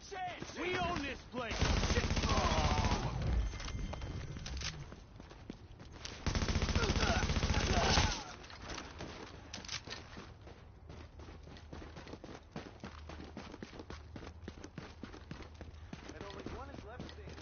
chance! We own this place! And only one is left standing.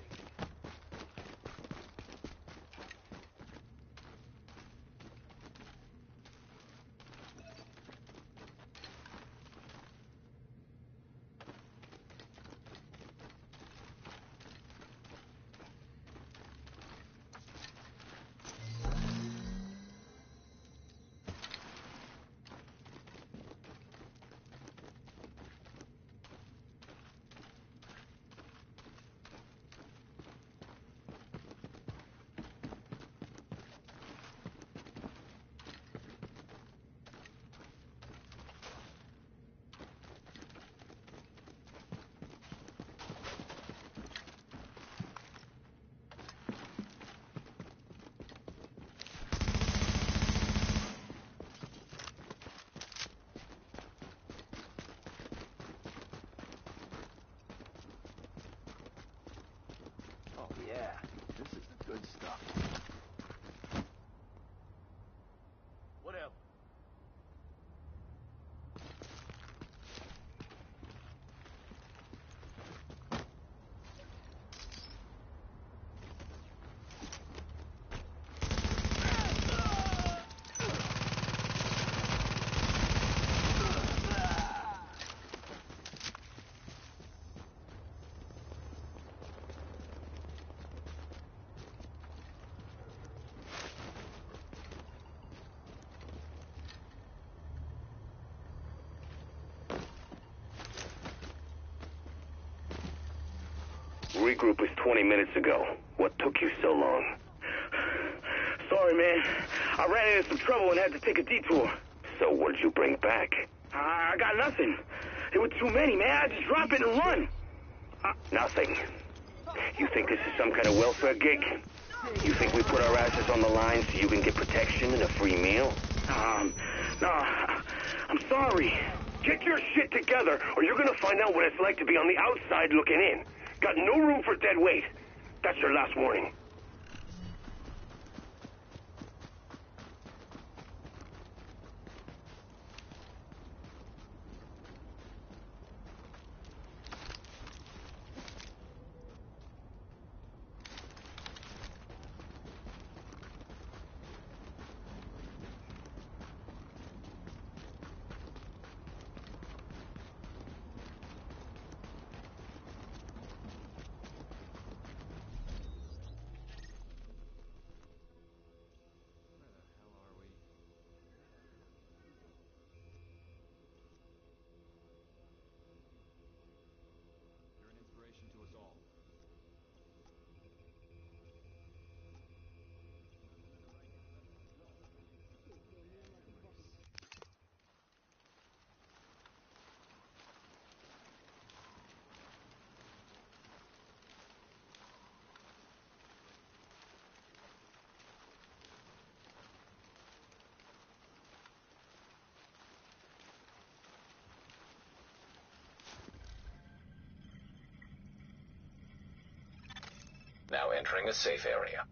Oh yeah, this is the good stuff. Whatever. Regroup was 20 minutes ago. What took you so long? Sorry, man. I ran into some trouble and had to take a detour. So what'd you bring back? I got nothing. There were too many, man. I just drop it and run. Nothing. You think this is some kind of welfare gig? You think we put our asses on the line so you can get protection and a free meal? No, I'm sorry. Get your shit together or you're gonna find out what it's like to be on the outside looking in. Got no room for dead weight. That's your last warning. To us all. Now entering a safe area.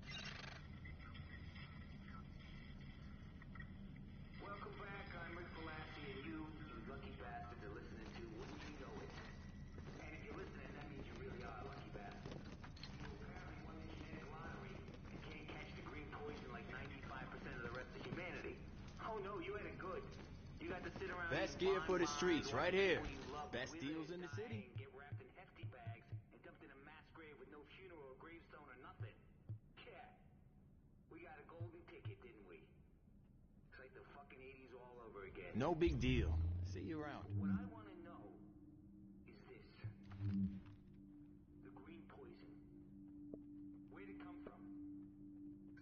Welcome back. I'm Rick Velasquez, and you lucky bastards are listening to Wouldn't You Know It. And if you're listening, that means you really are a lucky bastard. You apparently won the genetic lottery and can't catch the green poison like 95% of the rest of humanity. Oh no, you ain't good. You got to sit around. Best gear for the streets, right here. Best deals in the city. Get wrapped in hefty bags and dumped in a mass grave with no funeral or gravestone or nothing. Yeah. We got a golden ticket, didn't we? It's like the fucking 80s all over again. No big deal. See you around. What I want to know is this. The green poison. Where'd it come from?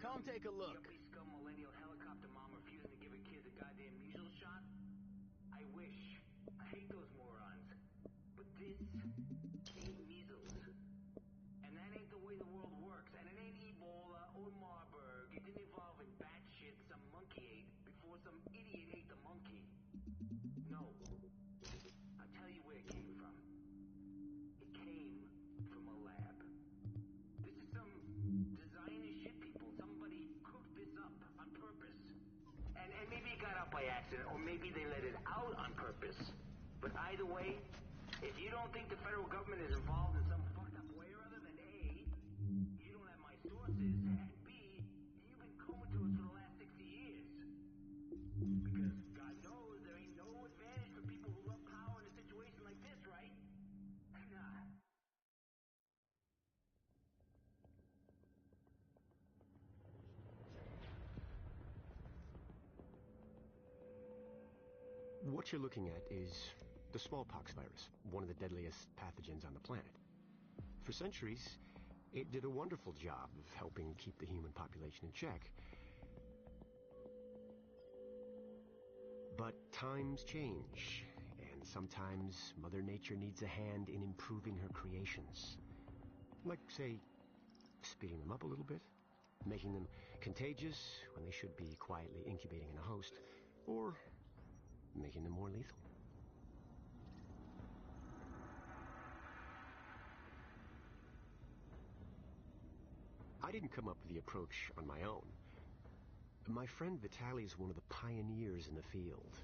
Come take a look. Yuppie scum millennial helicopter mom refusing to give her kids a goddamn measles shot? I wish. I hate those morons. But this ain't measles. And that ain't the way the world works. And it ain't Ebola or Marburg. It didn't evolve in bat shit some monkey ate before some idiot ate the monkey. No. I'll tell you where it came from. It by accident, or maybe they let it out on purpose. But either way, if you don't think the federal government is involved in some fucked up way or other, then A, you don't have my sources, and B, you've been comatose for the last 60 years. Because God knows there ain't no advantage for people who love power in a situation like this, right? Nah. What you're looking at is the smallpox virus, one of the deadliest pathogens on the planet. For centuries, it did a wonderful job of helping keep the human population in check. But times change, and sometimes Mother Nature needs a hand in improving her creations. Like, say, speeding them up a little bit, making them contagious when they should be quietly incubating in a host, or making them more lethal. I didn't come up with the approach on my own. My friend Vitaly is one of the pioneers in the field,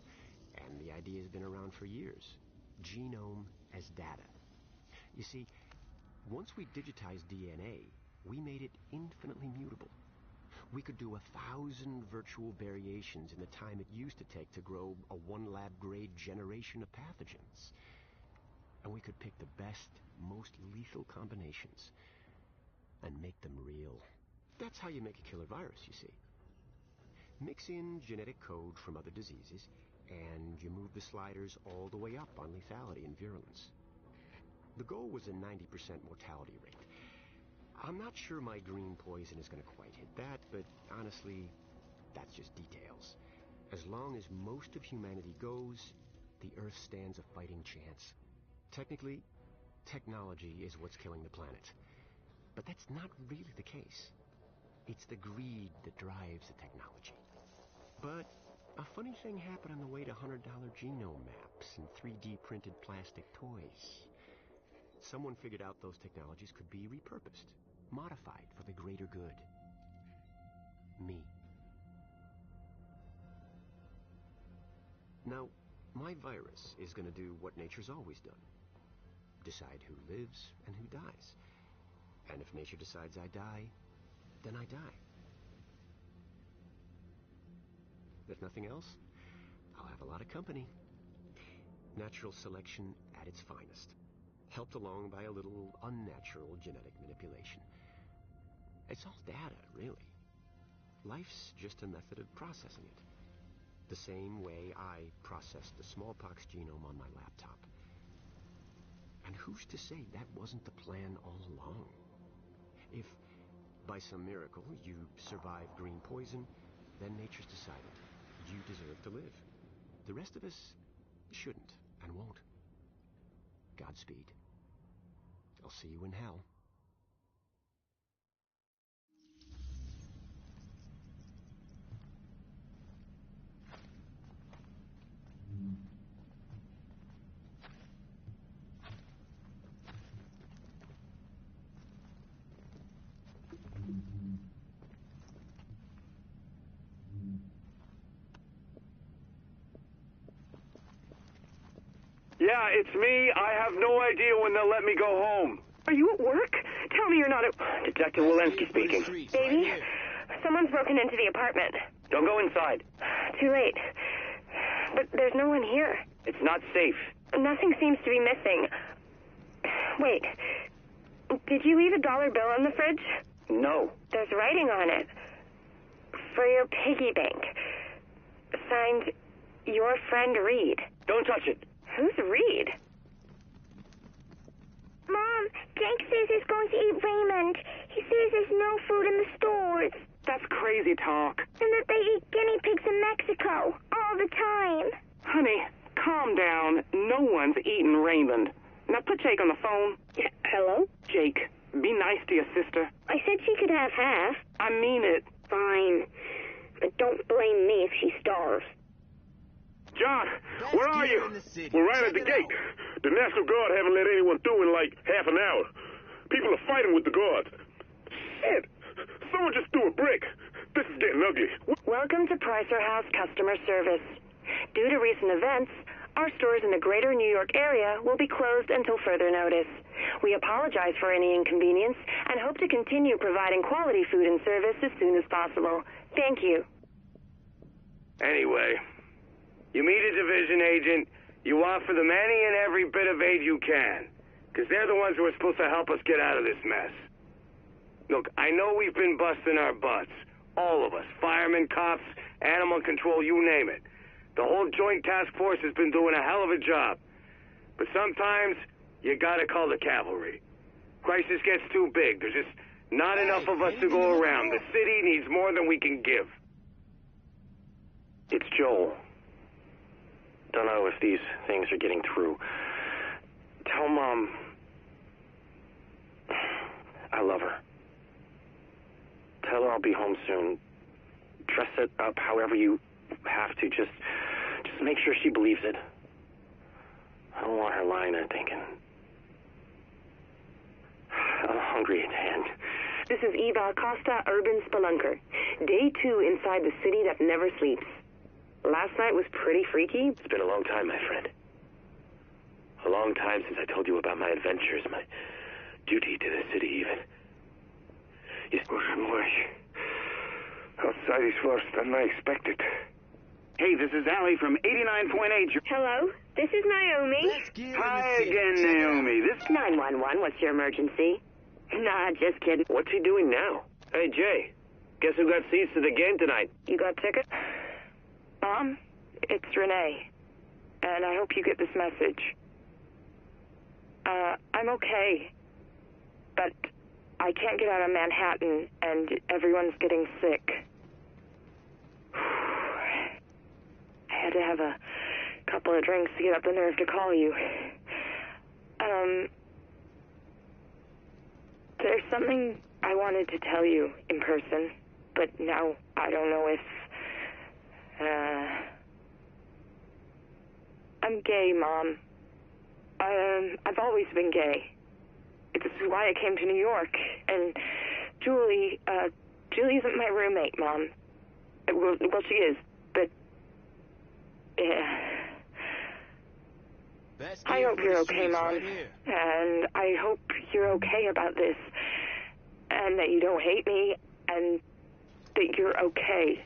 and the idea has been around for years. Genome as data. You see, once we digitized DNA, we made it infinitely mutable. We could do 1,000 virtual variations in the time it used to take to grow a one-lab-grade generation of pathogens. And we could pick the best, most lethal combinations and make them real. That's how you make a killer virus, you see. Mix in genetic code from other diseases, and you move the sliders all the way up on lethality and virulence. The goal was a 90% mortality rate. I'm not sure my green poison is going to quite hit that, but honestly, that's just details. As long as most of humanity goes, the Earth stands a fighting chance. Technically, technology is what's killing the planet. But that's not really the case. It's the greed that drives the technology. But a funny thing happened on the way to $100 genome maps and 3D printed plastic toys. Someone figured out those technologies could be repurposed, modified for the greater good. Me. Now, my virus is going to do what nature's always done. Decide who lives and who dies. And if nature decides I die, then I die. If nothing else, I'll have a lot of company. Natural selection at its finest, helped along by a little unnatural genetic manipulation. It's all data, really. Life's just a method of processing it. The same way I processed the smallpox genome on my laptop. And who's to say that wasn't the plan all along? If, by some miracle, you survive green poison, then nature's decided you deserve to live. The rest of us shouldn't and won't. Godspeed. I'll see you in hell. Yeah, it's me. I have no idea when they'll let me go home. Are you at work? Tell me you're not at... Detective Walensky speaking. Baby, someone's broken into the apartment. Don't go inside. Too late. But there's no one here. It's not safe. Nothing seems to be missing. Wait. Did you leave a dollar bill in the fridge? No. There's writing on it. For your piggy bank. Signed, your friend Reed. Don't touch it. Who's Reed? Mom, Jake says he's going to eat Raymond. He says there's no food in the stores. That's crazy talk. And that they eat guinea pigs in Mexico all the time. Honey, calm down. No one's eating Raymond. Now put Jake on the phone. Hello? Jake, be nice to your sister. I said she could have half. I mean it. Fine. But don't blame me if she starves. John, where are you? We're right at the gate. The National Guard haven't let anyone through in like half an hour. People are fighting with the guards. Shit! Someone just threw a brick. This is getting ugly. Welcome to Pricer House Customer Service. Due to recent events, our stores in the greater New York area will be closed until further notice. We apologize for any inconvenience and hope to continue providing quality food and service as soon as possible. Thank you. Anyway, you meet a division agent, you offer them any and every bit of aid you can, because they're the ones who are supposed to help us get out of this mess. Look, I know we've been busting our butts. All of us. Firemen, cops, animal control, you name it. The whole joint task force has been doing a hell of a job. But sometimes, you gotta call the cavalry. Crisis gets too big. There's just not enough of us to go around. The city needs more than we can give. It's Joel. Don't know if these things are getting through. Tell Mom I love her. Tell her I'll be home soon. Dress it up however you have to. Just make sure she believes it. I don't want her lying there thinking. I'm hungry and... This is Eva Acosta, Urban Spelunker. Day 2 inside the city that never sleeps. Last night was pretty freaky. It's been a long time, my friend. A long time since I told you about my adventures, my duty to the city, even. Outside is worse than I expected. Hey, this is Allie from 89.8. Hello, this is Naomi. Hi again, Naomi. This... 911, what's your emergency? Nah, just kidding. What's he doing now? Hey, Jay. Guess who got seats to the game tonight? You got tickets? Mom, it's Renee. And I hope you get this message. I'm okay. But I can't get out of Manhattan, and everyone's getting sick. I had to have a couple of drinks to get up the nerve to call you. There's something I wanted to tell you in person, but now I don't know if... I'm gay, Mom. I've always been gay. This is why I came to New York. And Julie isn't my roommate, Mom. Well, she is, but... Yeah. I hope you're okay, Mom. And I hope you're okay about this. And that you don't hate me, and that you're okay.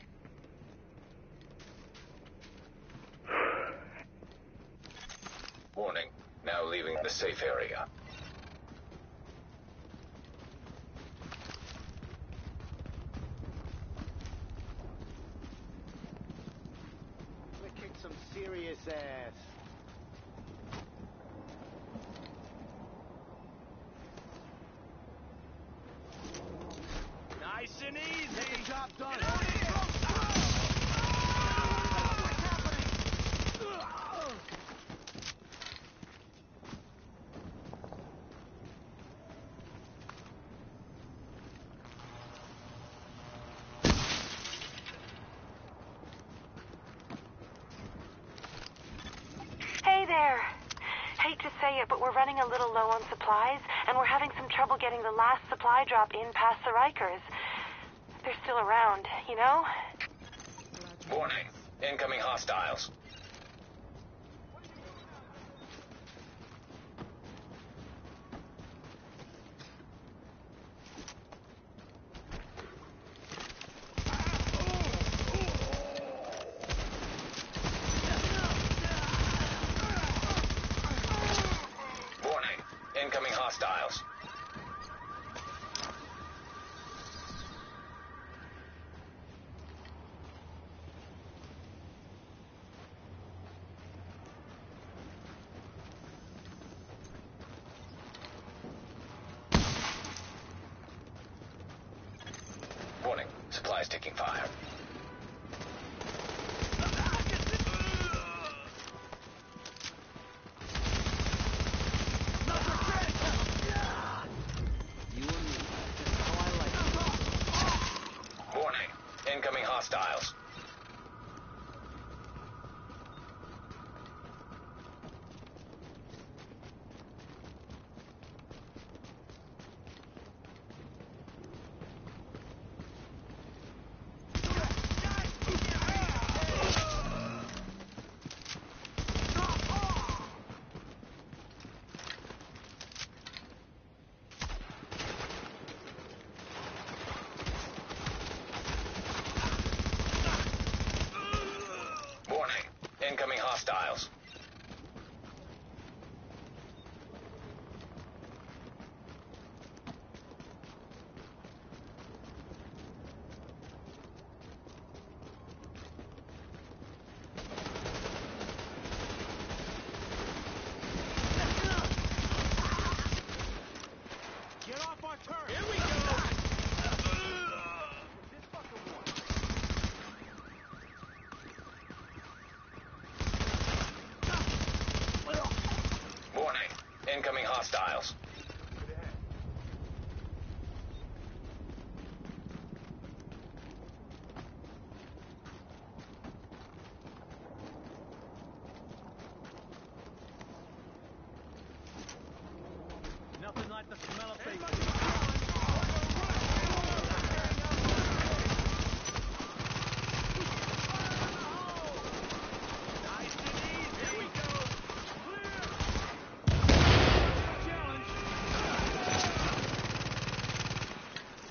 Warning. Now leaving the safe area. We kicked some serious ass. Nice and easy. Get the job done. Hey there. Hate to say it, but we're running a little low on supplies, and we're having some trouble getting the last supply drop in past the Rikers. They're still around, you know? Warning. Incoming hostiles. Warning. Incoming hostiles. Warning. Supplies taking fire. Warning. Incoming hostiles. Incoming hostiles. Get off our turret! Here we go! This fucking one. Warning. Incoming hostiles. Nothing like the smell of bacon. Nice and easy. Here we go. Clear. Challenge.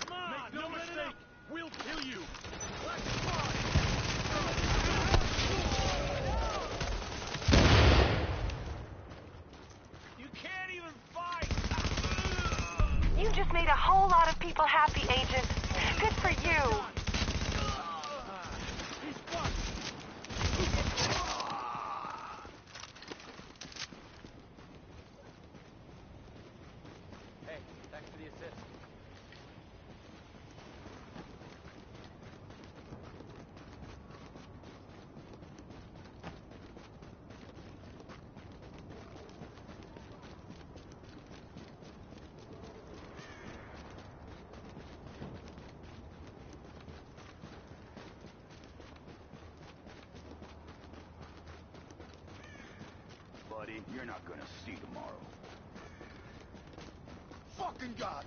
Come on, make no mistake. We'll kill you. Let's fight. You can't even fight. You just made a whole lot of people happy, Agent. Good for you. He's fucked. Hey, thanks for the assist. Buddy, you're not gonna see tomorrow. Fucking God.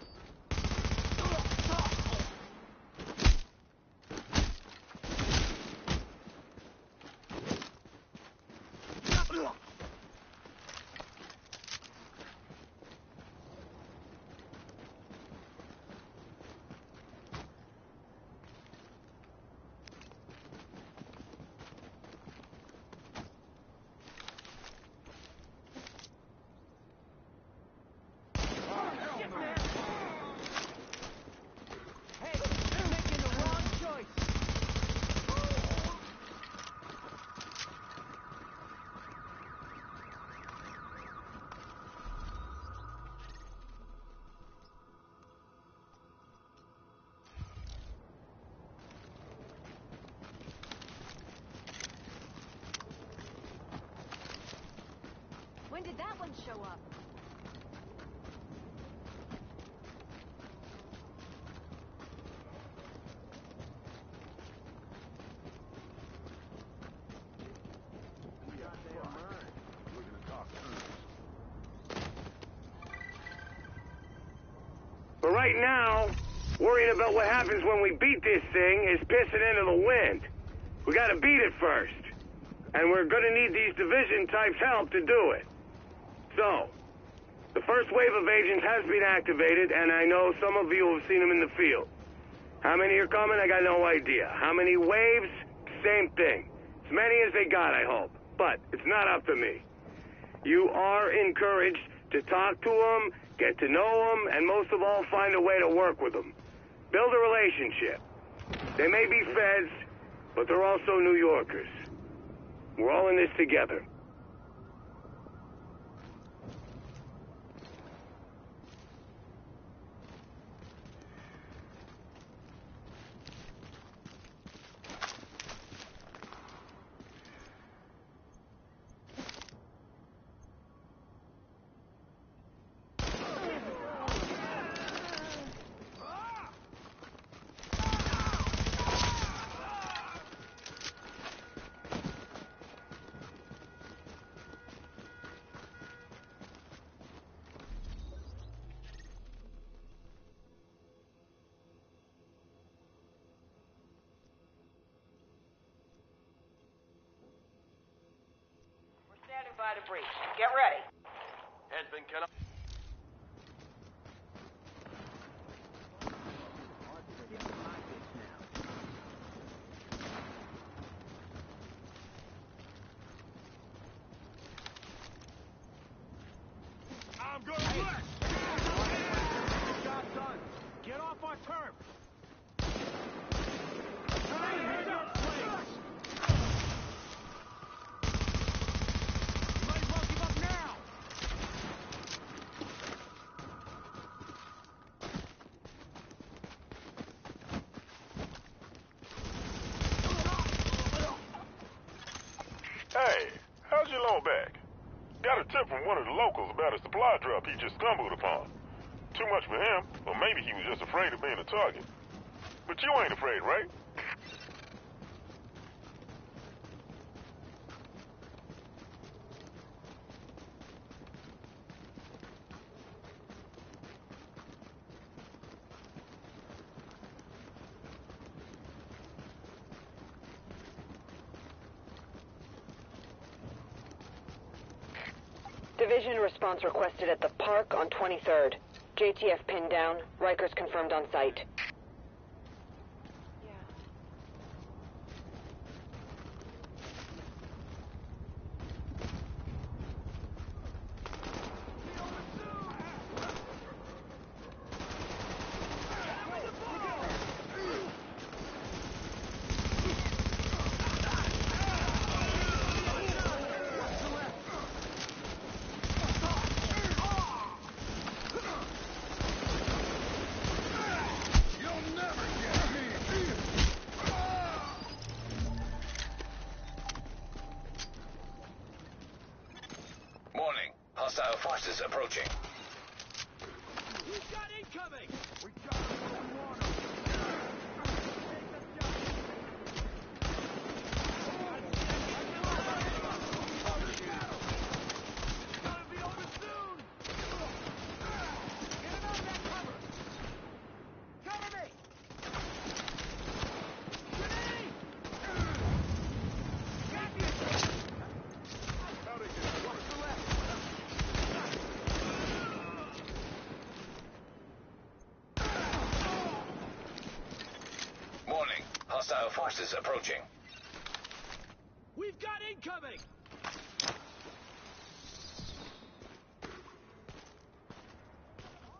Hey, you're making the wrong choice. When did that one show up? We're gonna talk terms. But right now, worrying about what happens when we beat this thing is pissing into the wind. We gotta beat it first. And we're gonna need these division types' help to do it. So, the first wave of agents has been activated, and I know some of you have seen them in the field. How many are coming? I got no idea. How many waves? Same thing. As many as they got, I hope. But it's not up to me. You are encouraged to talk to them, get to know them, and most of all, find a way to work with them. Build a relationship. They may be feds, but they're also New Yorkers. We're all in this together. By the breach. Get ready. Head's been cut off. back. Got a tip from one of the locals about a supply drop he just stumbled upon. Too much for him, or maybe he was just afraid of being a target. But you ain't afraid, right? Division response requested at the park on 23rd. JTF pinned down. Rikers confirmed on site. Warning. Hostile forces approaching. We've got incoming! We got what we want. Gotta be over soon! Get him out of that cover! Cover me! Grenade! Got you! Watch the left! Warning. Hostile forces approaching. We've got incoming!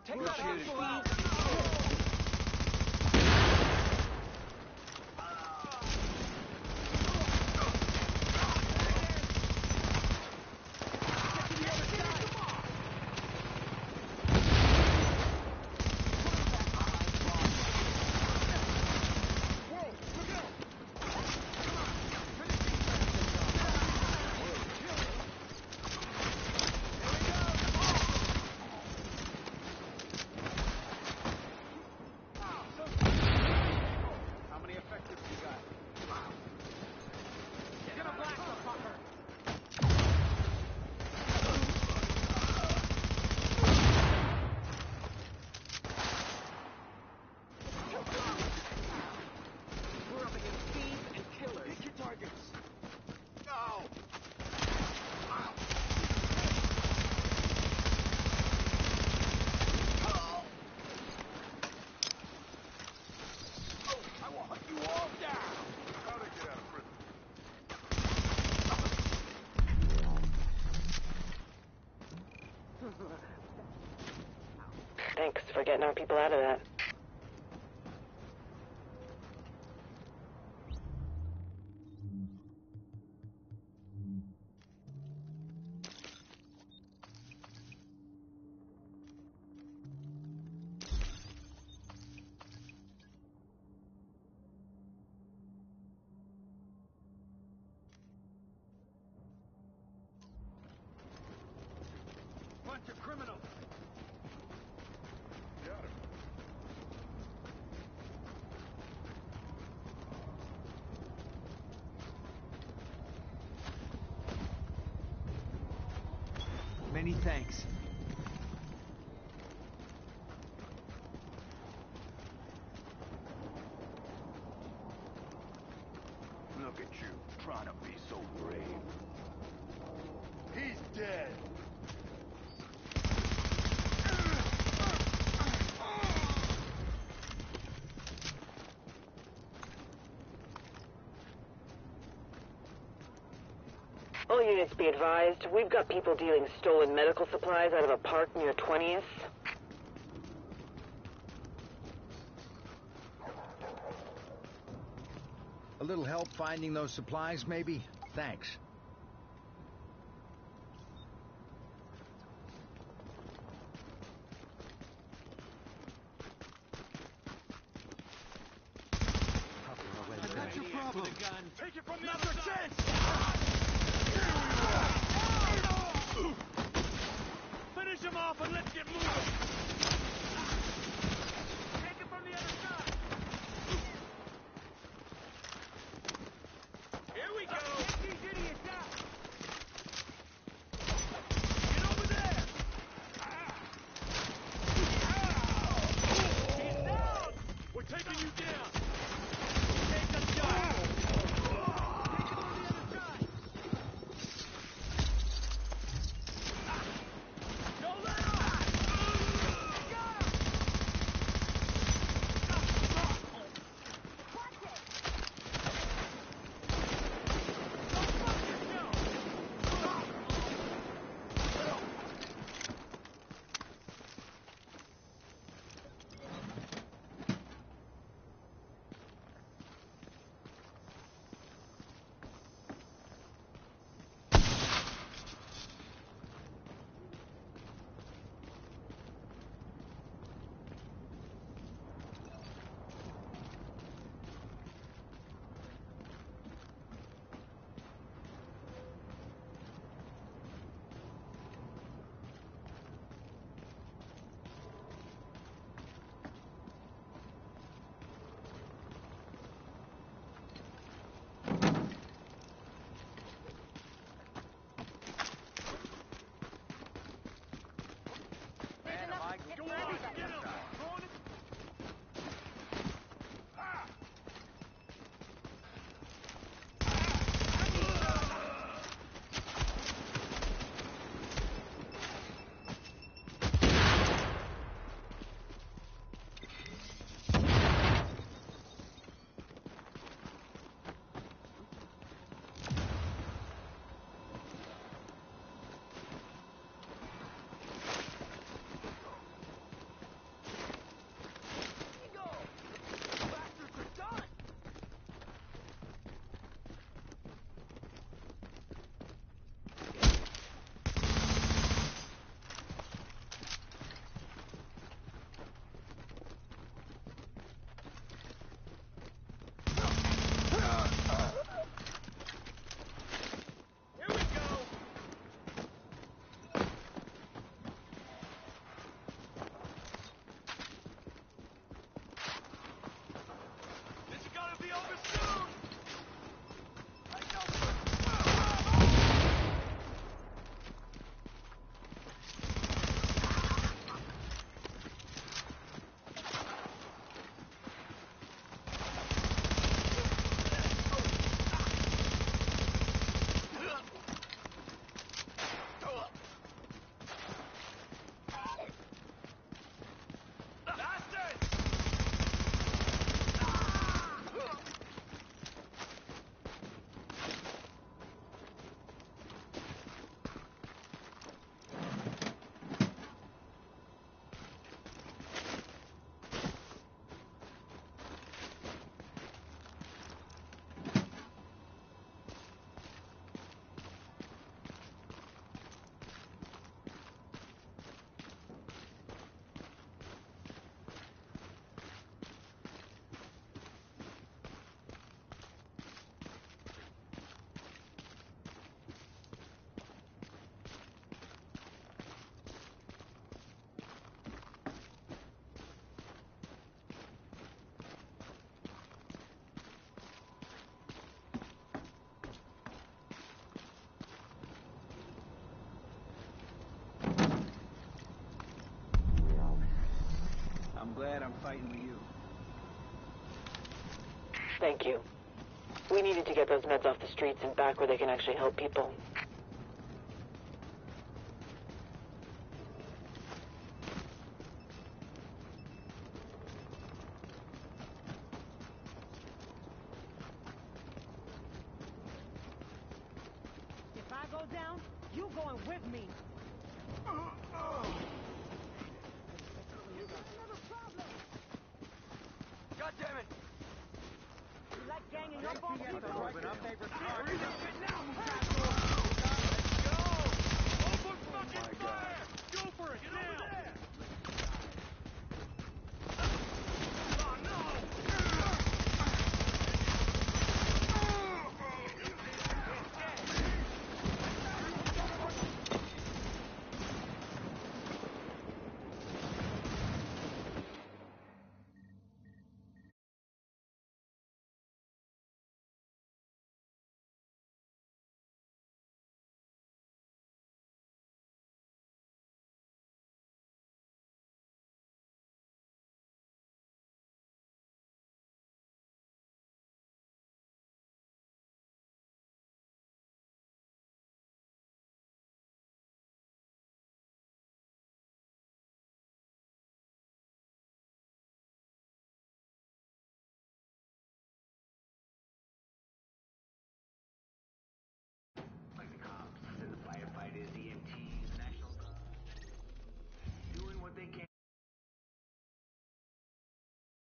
Take that hostile out! Get to the other side! Whoa, look out! How many effectives you got? Get a blast the fucker! We're up against thieves and killers. Pick your targets. No! I will hunt you all down! How'd I get out of prison? Thanks for getting our people out of that. Bunch of criminals! Got him. Many thanks. Look at you, trying to be so brave. He's dead! All units be advised, we've got people dealing stolen medical supplies out of a park near 20th. A little help finding those supplies, maybe? Thanks. I got your problem. Take it from the other chance! Here we go! him off and let's get moving! Take it from the other side! Here we go! Get these idiots out! Get over there! Get down! We're taking you down! Take the shot! Take it from the other side! Don't let up! Go on, get him! I'm glad I'm fighting with you. Thank you. We needed to get those meds off the streets and back where they can actually help people. If I go down, you going with me. God damn it! You like ganging up on people? Open up, favorite car. Hurry up and now, move fast!